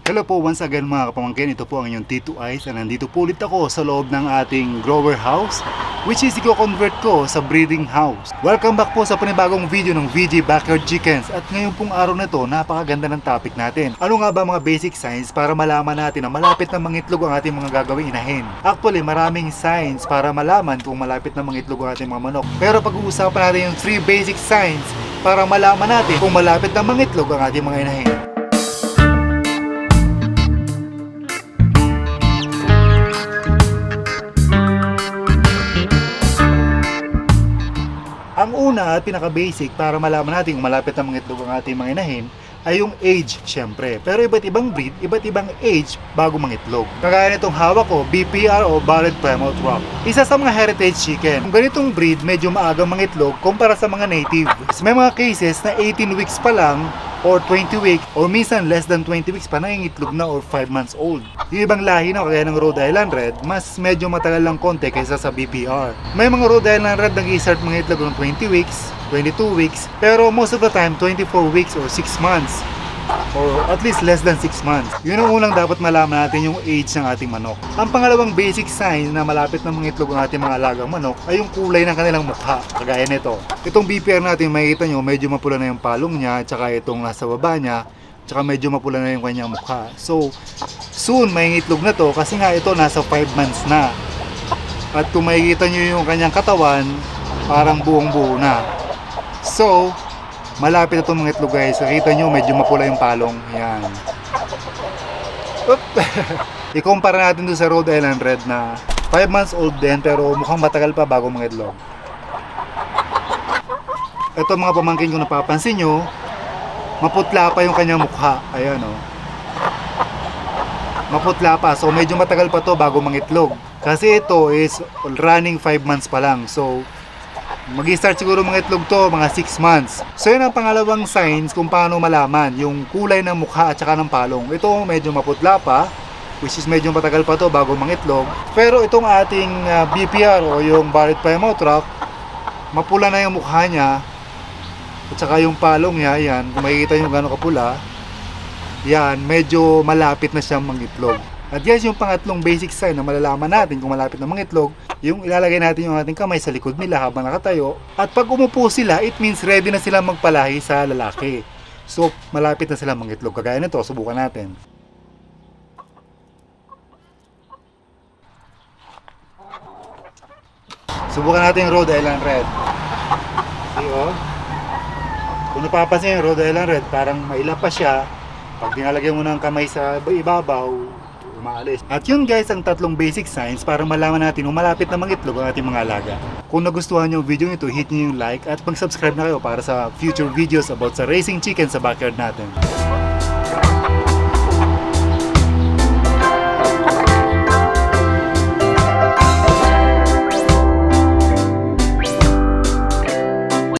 Hello po once again mga kapamangkin, ito po ang inyong Tito Ice at nandito po ulit ako sa loob ng ating grower house which is i-convert ko sa breeding house. Welcome back po sa panibagong video ng VG Backyard Chickens at ngayon pong araw na to napakaganda ng topic natin. Ano nga ba mga basic signs para malaman natin na malapit na mangitlog ang ating mga gagawing inahin? Actually maraming signs para malaman kung malapit na mangitlog ang ating mga manok. Pero pag-uusapan natin yung 3 basic signs para malaman natin kung malapit na mangitlog ang ating mga inahin. Ang una at pinaka-basic para malaman natin kung malapit na mangitlog ang ating mga inahin ay yung age, syempre. Pero iba't ibang breed, iba't ibang age bago mangitlog. Kagaya nitong hawak ko, BPR o Barred Plymouth Rock. Isa sa mga heritage chicken. Kung ganitong breed, medyo maagang mangitlog kumpara sa mga native. May mga cases na 18 weeks pa lang or 20 weeks or minsan less than 20 weeks pa nangingitlog na or 5 months old. Yung ibang lahi na kagaya ng Rhode Island Red, mas medyo matagal lang konti kaysa sa BPR. May mga Rhode Island Red nag-i-start mangitlog ng 20 weeks, 22 weeks, pero most of the time 24 weeks or 6 months. Or at least less than 6 months. Yun ang unang dapat malaman natin yung age ng ating manok. Ang pangalawang basic sign na malapit na mangitlog ang ating mga alagang manok ay yung kulay ng kanilang mukha, kagaya nito. Itong BPR natin, makikita nyo, medyo mapula na yung palong niya, tsaka itong nasa baba niya, tsaka medyo mapula na yung kanyang mukha. So, soon mangitlog na to kasi nga ito nasa 5 months na. At kung makikita nyo yung kanyang katawan, parang buong buo na. So, malapit na itong mga itlog guys. Nakita nyo medyo mapula yung palong. Yan. I-compare natin doon sa Rhode Island Red na 5 months old din pero mukhang matagal pa bago mga itlog. Ito mga pamangkin kung napapansin nyo, maputla pa yung kanyang mukha. Ayan o. Maputla pa. So medyo matagal pa to bago mangitlog. Kasi ito is running 5 months pa lang. So mag-i-start siguro mga itlog to mga 6 months. So yun ang pangalawang signs kung paano malaman yung kulay ng mukha at saka ng palong. Ito medyo maputla pa, which is medyo matagal pa to bago mangitlog. Pero itong ating BPR o yung Barred Plymouth Rock, mapula na yung mukha niya at saka yung palong niya, yan, kung makikita nyo gano'ng kapula, yan, medyo malapit na siyang mangitlog. At guys, yung pangatlong basic sign na malalaman natin kung malapit na mangitlog, yung ilalagay natin yung ating kamay sa likod nila habang nakatayo. At pag umupo sila, it means ready na sila magpalahi sa lalaki. So, malapit na sila mangitlog. Kagaya nito, subukan natin. Subukan natin yung Rhode Island Red. See, oh. Kung napapansin yung Rhode Island Red, parang mailap pa siya. Pag dinalagyan mo ng kamay sa ibabaw, umaalis. At yun guys ang tatlong basic signs para malaman natin kung malapit na mangitlog ang ating mga alaga. Kung nagustuhan nyo yung video nito, hit nyo yung like at mag-subscribe na kayo para sa future videos about sa raising chicken sa backyard natin.